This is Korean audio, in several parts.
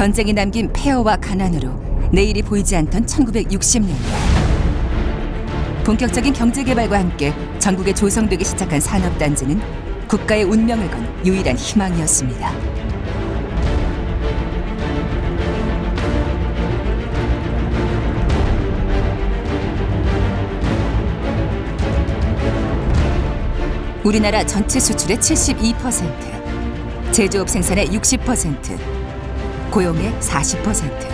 전쟁이 남긴 폐허와 가난으로 내일이 보이지 않던 1960년대. 본격적인 경제개발과 함께 전국에 조성되기 시작한 산업단지는 국가의 운명을 건 유일한 희망이었습니다. 우리나라 전체 수출의 72%, 제조업 생산의 60%, 고용의 40%.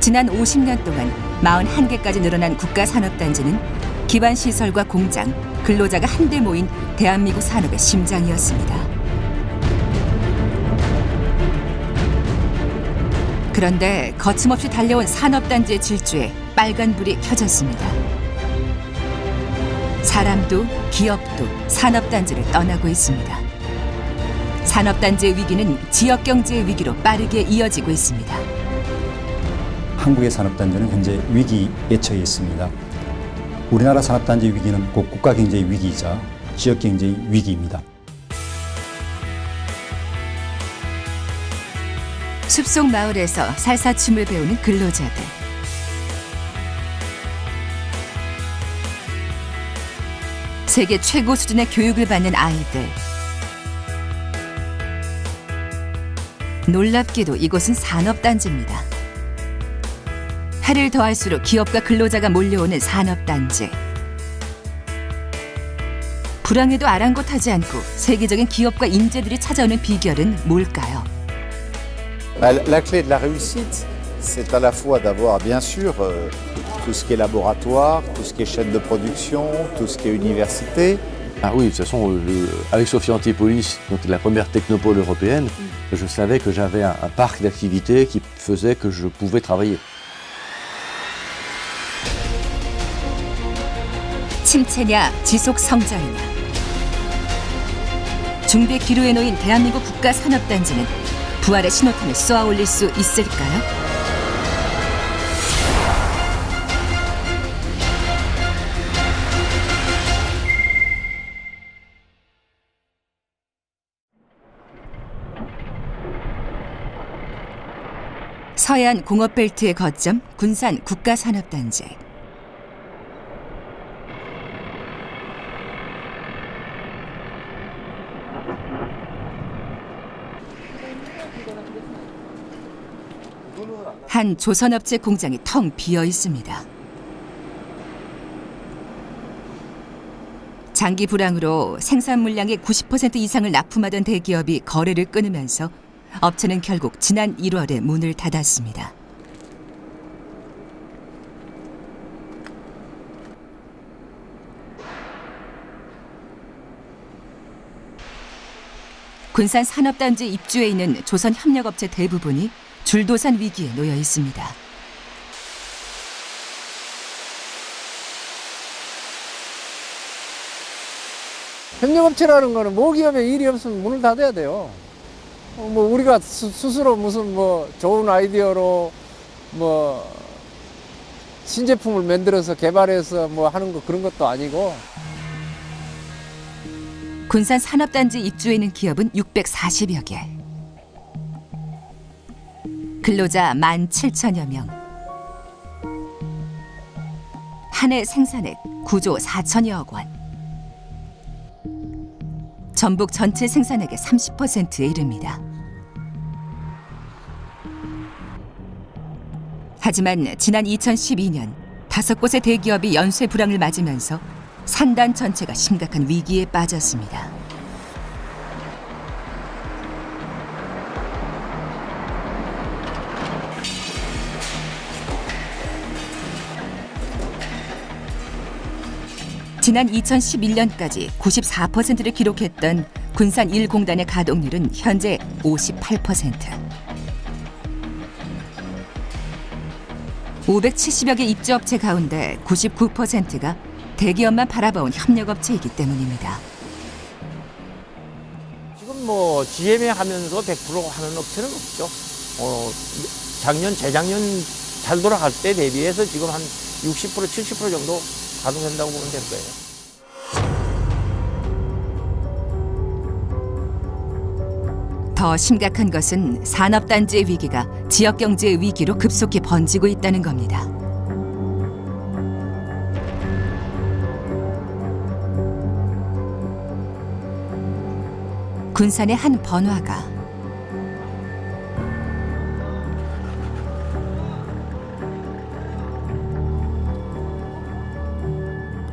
지난 50년 동안 41개까지 늘어난 국가산업단지는 기반시설과 공장, 근로자가 한데 모인 대한민국 산업의 심장이었습니다. 그런데 거침없이 달려온 산업단지의 질주에 빨간불이 켜졌습니다. 사람도 기업도 산업단지를 떠나고 있습니다. 산업단지의 위기는 지역경제의 위기로 빠르게 이어지고 있습니다. 한국의 산업단지는 현재 위기에 처해 있습니다. 우리나라 산업단지 위기는 곧 국가경제의 위기이자 지역경제의 위기입니다. 숲속 마을에서 살사춤을 배우는 근로자들. 세계 최고 수준의 교육을 받는 아이들. 놀랍게도 이곳은 산업단지입니다. 해를 더할수록 기업과 근로자가 몰려오는 산업단지. 불황에도 아랑곳하지 않고 세계적인 기업과 인재들이 찾아오는 비결은 뭘까요? La clé de la réussite, c'est à la fois d'avoir bien sûr tout ce qui est laboratoire, tout ce qui est chaîne de production, tout ce qui est université. Ah oui, de toute façon, avec Sophia Antipolis, donc la première technopole européenne, je savais que j'avais un parc d'activités qui faisait que je pouvais travailler. 침체냐 지속 성장이냐. 중대 기로에 놓인 대한민국 국가 산업단지는 부활의 신호탄을 쏘아 올릴 수 있을까요? 서해안 공업벨트의 거점 군산 국가산업단지. 한 조선업체 공장이 텅 비어 있습니다. 장기 불황으로 생산 물량의 90% 이상을 납품하던 대기업이 거래를 끊으면서 업체는 결국 지난 1월에 문을 닫았습니다. 군산 산업단지 입주해 있는 조선협력업체 대부분이 줄도산 위기에 놓여 있습니다. 협력업체라는 거는 모기업에 일이 없으면 문을 닫아야 돼요. 뭐 우리가 스스로 무슨 뭐 좋은 아이디어로 뭐 신제품을 만들어서 개발해서 뭐 하는 거 그런 것도 아니고. 군산 산업단지 입주해 있는 기업은 640여 개. 근로자 17,000여 명. 한 해 생산액 9조 4천여억 원. 전북 전체 생산액의 30%에 이릅니다. 하지만 지난 2012년 5곳의 대기업이 연쇄 불황을 맞으면서 산단 전체가 심각한 위기에 빠졌습니다. 지난 2011년까지 94%를 기록했던 군산 1공단의 가동률은 현재 58%. 570여 개 입주업체 가운데 99%가 대기업만 바라봐온 협력업체이기 때문입니다. 지금 뭐 GM에 하면서 100% 하는 업체는 없죠. 작년, 재작년 잘 돌아갈 때 대비해서 지금 한 60%, 70% 정도 가동된다고 보면 될 거예요. 더 심각한 것은 산업단지의 위기가 지역경제의 위기로 급속히 번지고 있다는 겁니다. 군산의 한 번화가.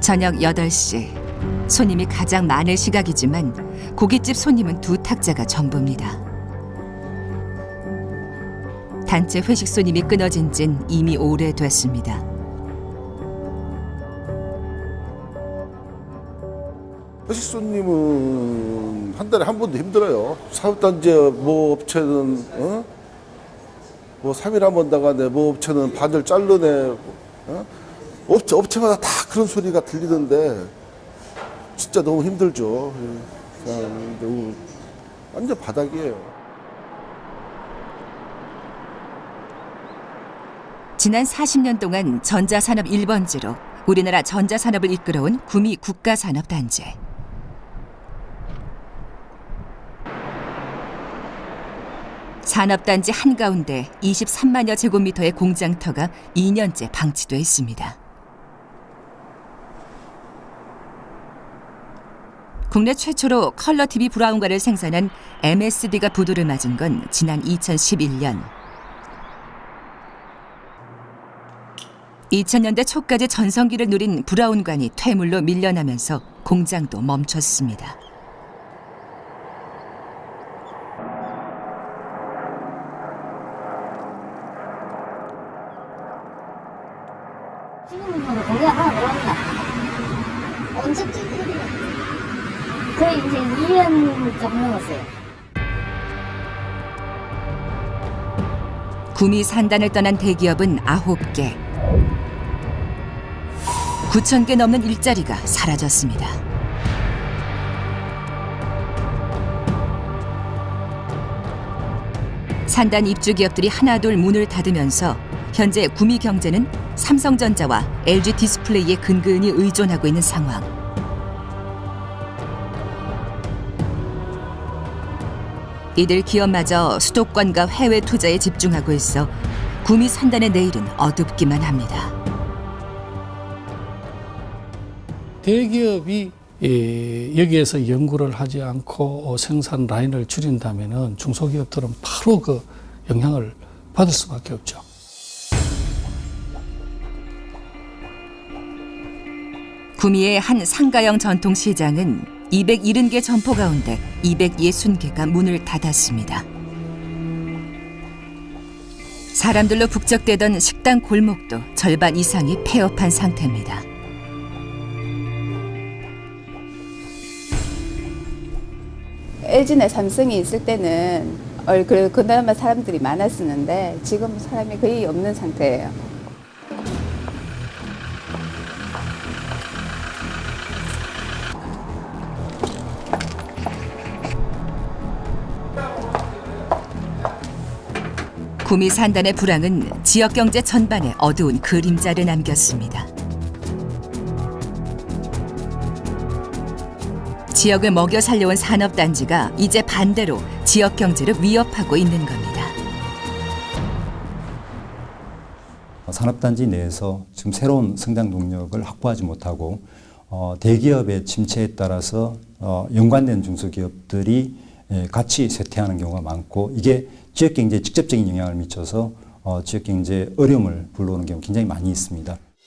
저녁 8시. 손님이 가장 많을 시각이지만 고깃집 손님은 두 탁자가 전부입니다. 단체 회식 손님이 끊어진 지는 이미 오래됐습니다. 회식 손님은 한 달에 한 번도 힘들어요. 사업단지 뭐 업체는 뭐 3일 한 번 나가네, 뭐 업체는 반을 자르네. 업체마다 다 그런 소리가 들리던데 진짜 너무 힘들죠. 그냥 너무 완전 바닥이에요. 지난 40년 동안 전자산업 1번지로 우리나라 전자산업을 이끌어온 구미 국가산업단지. 산업단지 한가운데 23만여 제곱미터의 공장터가 2년째 방치돼 있습니다. 국내 최초로 컬러 TV 브라운관을 생산한 MSD가 부도를 맞은 건 지난 2011년. 2000년대 초까지 전성기를 누린 브라운관이 퇴물로 밀려나면서 공장도 멈췄습니다. 지금은 거기가 하나 들어왔나? 언제쯤? 거의 이제 2년 좀 넘었어요. 구미 산단을 떠난 대기업은 9개. 9,000개 넘는 일자리가 사라졌습니다. 산단 입주 기업들이 하나둘 문을 닫으면서 현재 구미 경제는 삼성전자와 LG 디스플레이에 근근히 의존하고 있는 상황. 이들 기업마저 수도권과 해외 투자에 집중하고 있어 구미 산단의 내일은 어둡기만 합니다. 대기업이 여기에서 연구를 하지 않고 생산 라인을 줄인다면은 중소기업들은 바로 그 영향을 받을 수밖에 없죠. 구미의 한 상가형 전통시장은 270개 점포 가운데 260개가 문을 닫았습니다. 사람들로 북적대던 식당 골목도 절반 이상이 폐업한 상태입니다. LG나 삼성이 있을 때는 그나마 사람들이 많았었는데 지금 사람이 거의 없는 상태예요. 구미 산단의 불황은 지역 경제 전반에 어두운 그림자를 남겼습니다. 지역을 먹여 살려온 산업단지가 이제 반대로 지역 경제를 위협하고 있는 겁니다. 산업단지 내에서 지금 새로운 성장 동력을 확보하지 못하고 대기업의 침체에 따라서 연관된 중소기업들이 같이 쇠퇴하는 경우가 많고 이게 지역경제에 직접적인 영향을 미쳐서 지역경제에 어려움을 불러오는 경우 굉장히 많이 있습니다.